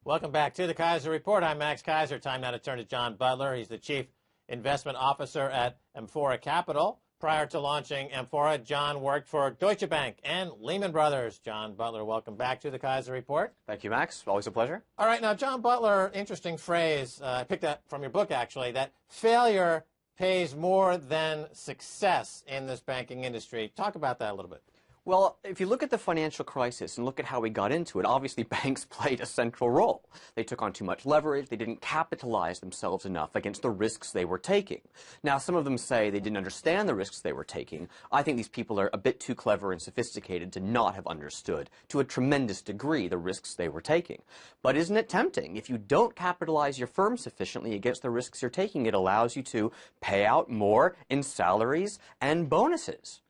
Welcome back to the Kaiser Report. I'm Max Kaiser. Time now to turn to John Butler. He's the Chief Investment Officer at Amphora Capital. Prior to launching Amphora, John worked for Deutsche Bank and Lehman Brothers. John Butler, welcome back to the Kaiser Report. Thank you, Max. Always a pleasure. All right, now, John Butler, interesting phrase. I picked that from your book, actually, that failure pays more than success in this banking industry. Talk about that a little bit. Well, if you look at the financial crisis and look at how we got into it, obviously banks played a central role. They took on too much leverage. They didn't capitalize themselves enough against the risks they were taking. Now, some of them say they didn't understand the risks they were taking. I think these people are a bit too clever and sophisticated to not have understood, to a tremendous degree, the risks they were taking. But isn't it tempting? If you don't capitalize your firm sufficiently against the risks you're taking, it allows you to pay out more in salaries and bonuses.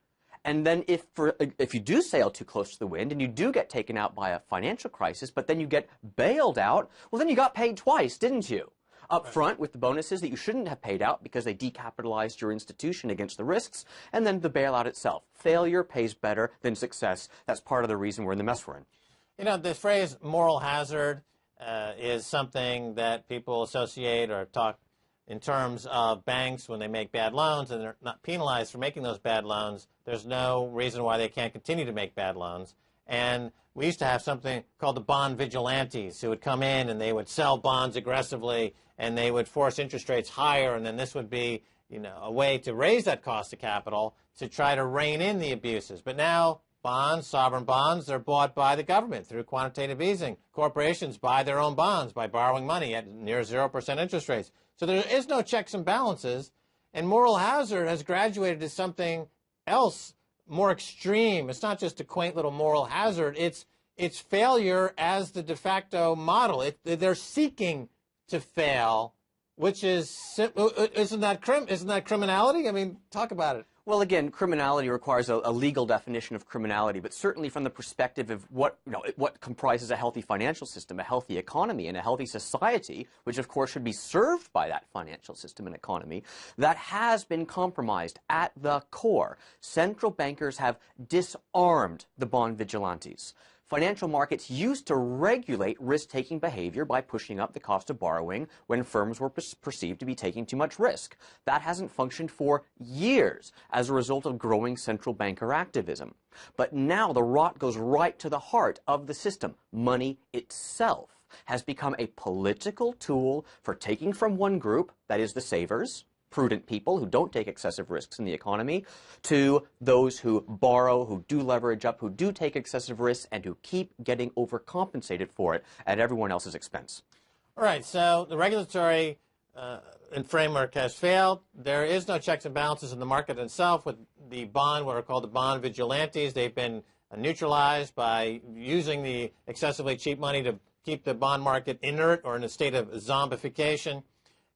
And then if you do sail too close to the wind and you do get taken out by a financial crisis, but then you get bailed out, well, then you got paid twice, didn't you? Up front with the bonuses that you shouldn't have paid out because they decapitalized your institution against the risks, and then the bailout itself. Failure pays better than success. That's part of the reason we're in the mess we're in. You know, the phrase moral hazard is something that people associate or talk in terms of banks when they make bad loans and they're not penalized for making those bad loans. There's no reason why they can't continue to make bad loans. And we used to have something called the bond vigilantes who would come in and they would sell bonds aggressively and they would force interest rates higher, and then this would be, you know, a way to raise that cost of capital to try to rein in the abuses. But now bonds, sovereign bonds, they're bought by the government through quantitative easing. Corporations buy their own bonds by borrowing money at near 0% interest rates. So there is no checks and balances, and moral hazard has graduated to something else more extreme. It's not just a quaint little moral hazard. It's failure as the de facto model. They're seeking to fail, which is isn't that criminality? I mean, talk about it. Well, again, criminality requires a legal definition of criminality, but certainly from the perspective of what comprises a healthy financial system, a healthy economy, and a healthy society, which of course should be served by that financial system and economy, that has been compromised at the core. Central bankers have disarmed the bond vigilantes. Financial markets used to regulate risk-taking behavior by pushing up the cost of borrowing when firms were perceived to be taking too much risk. That hasn't functioned for years as a result of growing central banker activism. But now the rot goes right to the heart of the system. Money itself has become a political tool for taking from one group, that is the savers, prudent people who don't take excessive risks in the economy, to those who borrow, who do leverage up, who do take excessive risks, and who keep getting overcompensated for it at everyone else's expense. All right, so the regulatory framework has failed. There is no checks and balances in the market itself with the bond, what are called the bond vigilantes. They've been neutralized by using the excessively cheap money to keep the bond market inert or in a state of zombification.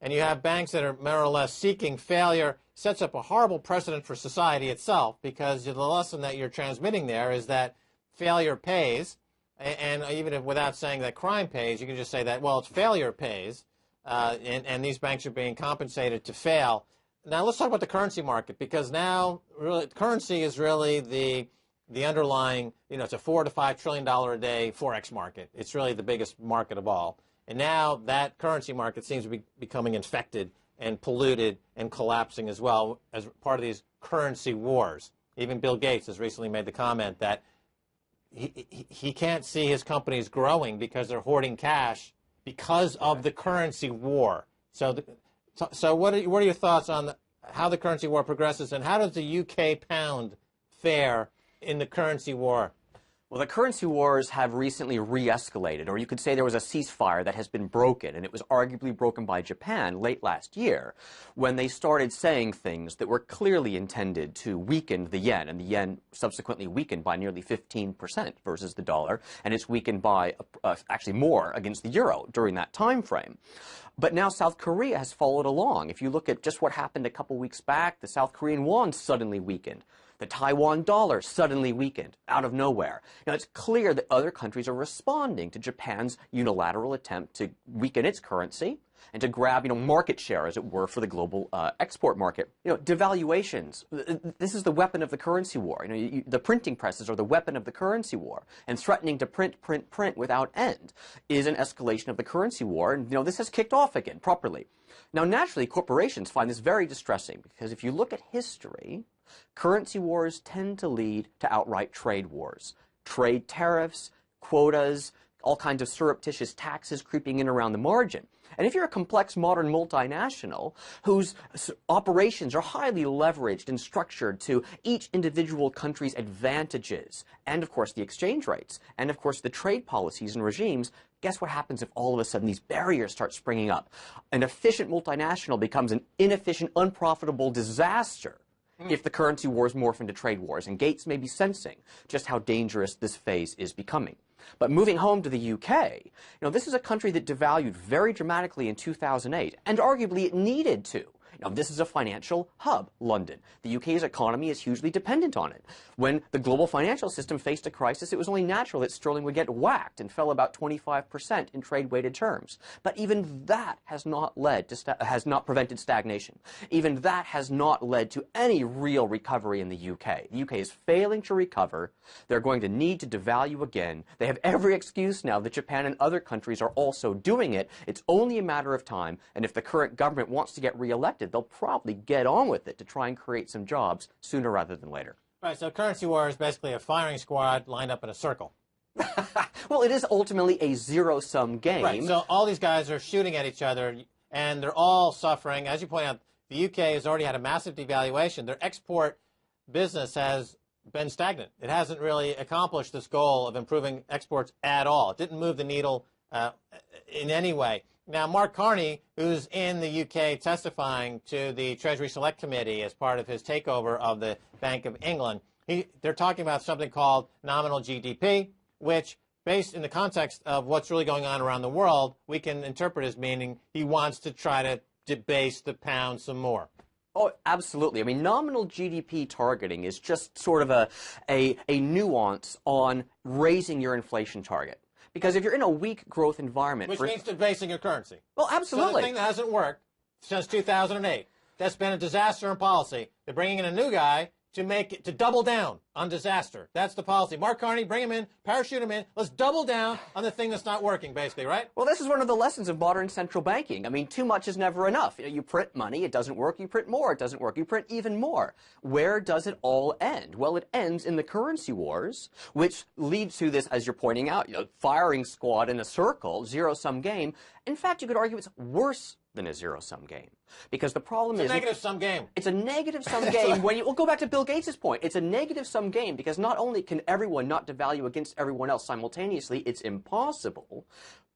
And you have banks that are more or less seeking failure. Sets up a horrible precedent for society itself, because the lesson that you're transmitting there is that failure pays, and even if without saying that crime pays, you can just say that, well, it's failure pays, and these banks are being compensated to fail. Now let's talk about the currency market, because now really currency is really the underlying, it's a $4 to $5 trillion a day forex market. It's really the biggest market of all. And now that currency market seems to be becoming infected and polluted and collapsing as well as part of these currency wars. Even Bill Gates has recently made the comment that he can't see his companies growing because they're hoarding cash because of the currency war. So what are your thoughts on how the currency war progresses, and how does the UK pound fare in the currency war? Well, the currency wars have recently re-escalated, or you could say there was a ceasefire that has been broken, and it was arguably broken by Japan late last year when they started saying things that were clearly intended to weaken the yen, and the yen subsequently weakened by nearly 15% versus the dollar, and it's weakened by actually more against the euro during that time frame. But now South Korea has followed along. If you look at just what happened a couple weeks back, the South Korean won suddenly weakened. The Taiwan dollar suddenly weakened out of nowhere. Now, it's clear that other countries are responding to Japan's unilateral attempt to weaken its currency and to grab, market share, as it were, for the global export market. Devaluations. This is the weapon of the currency war. The printing presses are the weapon of the currency war, and threatening to print without end is an escalation of the currency war. And this has kicked off again properly. Now, naturally, corporations find this very distressing because if you look at history, currency wars tend to lead to outright trade wars. Trade tariffs, quotas, all kinds of surreptitious taxes creeping in around the margin. And if you're a complex modern multinational whose operations are highly leveraged and structured to each individual country's advantages, and of course the exchange rates, and of course the trade policies and regimes, guess what happens if all of a sudden these barriers start springing up? An efficient multinational becomes an inefficient, unprofitable disaster if the currency wars morph into trade wars. And Gates may be sensing just how dangerous this phase is becoming. But moving home to the UK, this is a country that devalued very dramatically in 2008, and arguably it needed to. This is a financial hub, London. The UK's economy is hugely dependent on it. When the global financial system faced a crisis, it was only natural that sterling would get whacked and fell about 25% in trade-weighted terms. But even that has not prevented stagnation. Even that has not led to any real recovery in the UK. The UK is failing to recover. They're going to need to devalue again. They have every excuse now that Japan and other countries are also doing it. It's only a matter of time, and if the current government wants to get re-elected, they'll probably get on with it to try and create some jobs sooner rather than later. Right, so currency war is basically a firing squad lined up in a circle. Well, it is ultimately a zero-sum game. Right, so all these guys are shooting at each other, and they're all suffering. As you point out, the UK has already had a massive devaluation. Their export business has been stagnant. It hasn't really accomplished this goal of improving exports at all. It didn't move the needle in any way. Now, Mark Carney, who's in the UK testifying to the Treasury Select Committee as part of his takeover of the Bank of England, they're talking about something called nominal GDP, which, based in the context of what's really going on around the world, we can interpret as meaning he wants to try to debase the pound some more. Oh, absolutely. I mean, nominal GDP targeting is just sort of a nuance on raising your inflation target. Because if you're in a weak growth environment... Which means debasing your currency. Well, absolutely. So the thing that hasn't worked since 2008, that's been a disaster in policy. They're bringing in a new guy to double down on disaster. That's the policy. Mark Carney, bring him in, parachute him in. Let's double down on the thing that's not working, basically, right? Well, this is one of the lessons of modern central banking. I mean, too much is never enough. You print money, it doesn't work, you print more, it doesn't work, you print even more. Where does it all end? Well, it ends in the currency wars, which leads to this, as you're pointing out, firing squad in a circle, zero-sum game. In fact, you could argue it's worse than a zero-sum game. Because the problem is... It's a negative-sum game. It's a negative-sum game. We'll go back to Bill Gates' point. It's a negative-sum game because not only can everyone not devalue against everyone else simultaneously, it's impossible,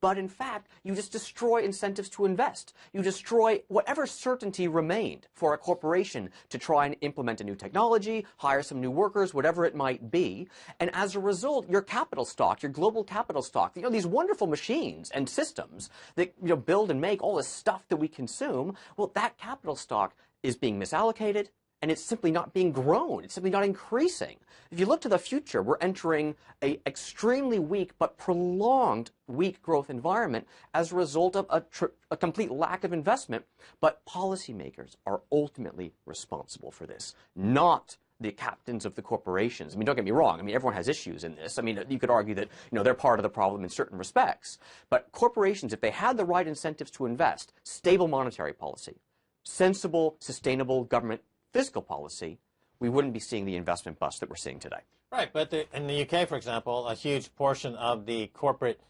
but in fact, you just destroy incentives to invest. You destroy whatever certainty remained for a corporation to try and implement a new technology, hire some new workers, whatever it might be. And as a result, your capital stock, your global capital stock, these wonderful machines and systems that build and make all this stuff that we consume, well, that capital stock is being misallocated, and it's simply not being grown. It's simply not increasing. If you look to the future, we're entering an extremely weak but prolonged weak growth environment as a result of a complete lack of investment. But policymakers are ultimately responsible for this, not the captains of the corporations. I mean, don't get me wrong. I mean, everyone has issues in this. I mean, you could argue that, they're part of the problem in certain respects. But corporations, if they had the right incentives to invest, stable monetary policy, sensible, sustainable government fiscal policy, we wouldn't be seeing the investment bust that we're seeing today. Right, but in the UK, for example, a huge portion of the corporate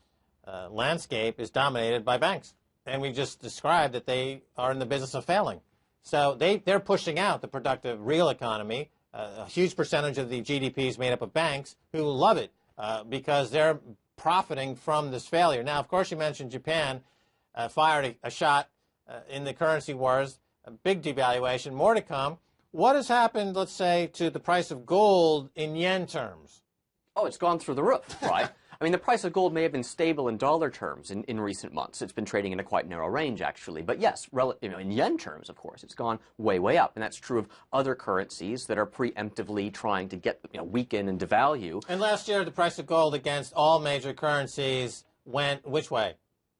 landscape is dominated by banks. And we just described that they are in the business of failing. So they're pushing out the productive real economy. A huge percentage of the GDP is made up of banks who love it because they're profiting from this failure. Now, of course, you mentioned Japan fired a shot in the currency wars, a big devaluation, more to come. What has happened, let's say, to the price of gold in yen terms? Oh, it's gone through the roof, right? I mean, the price of gold may have been stable in dollar terms in recent months. It's been trading in a quite narrow range, actually. But yes, in yen terms, of course, it's gone way, way up. And that's true of other currencies that are preemptively trying to get, weaken and devalue. And last year, the price of gold against all major currencies went which way?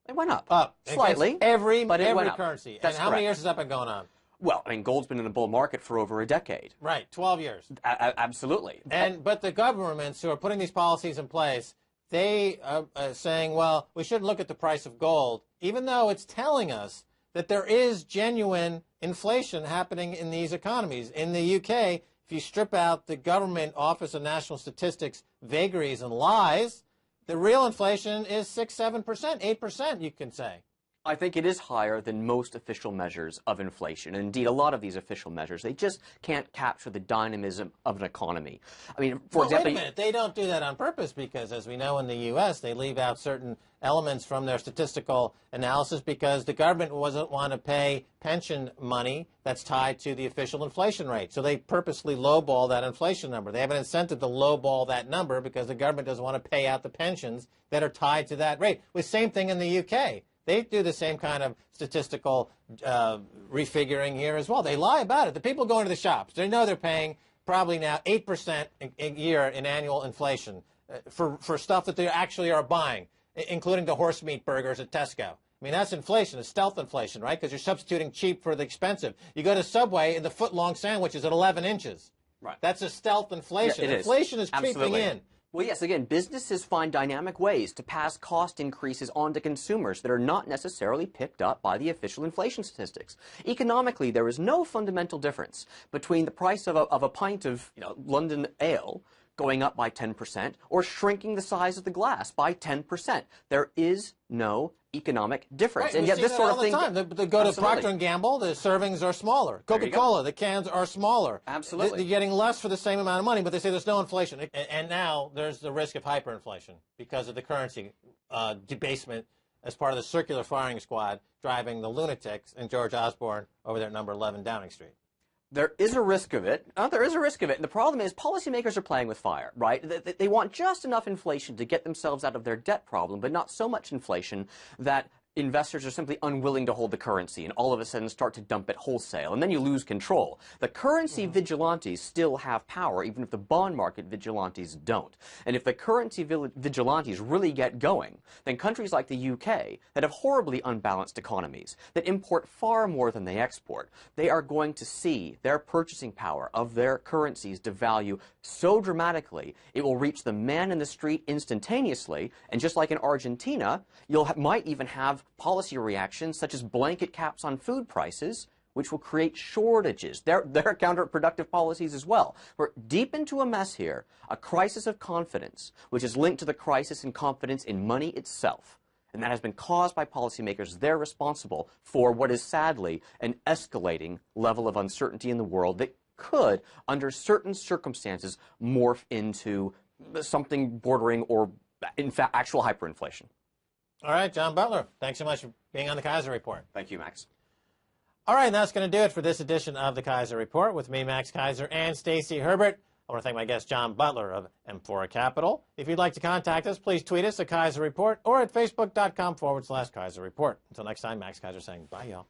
It went up. Up. Slightly. Every went currency. That's and how many years has that been going on? Well, I mean, gold's been in a bull market for over a decade. Right, 12 years. Absolutely. But the governments who are putting these policies in place, they are saying, well, we shouldn't look at the price of gold, even though it's telling us that there is genuine inflation happening in these economies. In the UK, if you strip out the government Office of National Statistics vagaries and lies, the real inflation is 6-7%, 8%, you can say. I think it is higher than most official measures of inflation. And indeed, a lot of these official measures, they just can't capture the dynamism of an economy. I mean, for example... Wait a minute. They don't do that on purpose because, as we know in the U.S., they leave out certain elements from their statistical analysis because the government doesn't want to pay pension money that's tied to the official inflation rate. So they purposely lowball that inflation number. They have an incentive to lowball that number because the government doesn't want to pay out the pensions that are tied to that rate. The same thing in the U.K. They do the same kind of statistical refiguring here as well. They lie about it. The people going to the shops, they know they're paying probably now 8% a year in annual inflation for stuff that they actually are buying, including the horse meat burgers at Tesco. I mean, that's inflation. It's stealth inflation, right? Because you're substituting cheap for the expensive. You go to Subway and the foot-long sandwich is at 11 inches. Right. That's a stealth inflation. Yeah, Inflation is creeping Absolutely. in. Well, yes, again, businesses find dynamic ways to pass cost increases on to consumers that are not necessarily picked up by the official inflation statistics. Economically, there is no fundamental difference between the price of a pint of London ale going up by 10% or shrinking the size of the glass by 10%. There is no economic difference. Right, and yet this sort of thing... all the time. They go to Procter & Gamble, the servings are smaller. Coca-Cola, the cans are smaller. Absolutely. They're getting less for the same amount of money, but they say there's no inflation. And now there's the risk of hyperinflation because of the currency debasement as part of the circular firing squad driving the lunatics and George Osborne over there at number 11 Downing Street. There is a risk of it. There is a risk of it. And the problem is policymakers are playing with fire, right? They want just enough inflation to get themselves out of their debt problem, but not so much inflation that investors are simply unwilling to hold the currency and all of a sudden start to dump it wholesale. And then you lose control. The currency vigilantes still have power, even if the bond market vigilantes don't. And if the currency vigilantes really get going, then countries like the UK that have horribly unbalanced economies, that import far more than they export, they are going to see their purchasing power of their currencies devalue so dramatically, it will reach the man in the street instantaneously. And just like in Argentina, might even have policy reactions such as blanket caps on food prices, which will create shortages. They're counterproductive policies as well. We're deep into a mess here, a crisis of confidence, which is linked to the crisis in confidence in money itself. And that has been caused by policymakers. They're responsible for what is sadly an escalating level of uncertainty in the world that could, under certain circumstances, morph into something bordering or, in fact, actual hyperinflation. All right, John Butler, thanks so much for being on the Kaiser Report. Thank you, Max. All right, and that's going to do it for this edition of the Kaiser Report with me, Max Kaiser, and Stacey Herbert. I want to thank my guest, John Butler of M4 Capital. If you'd like to contact us, please tweet us at Kaiser Report or at facebook.com/Kaiser Report. Until next time, Max Kaiser saying bye, y'all.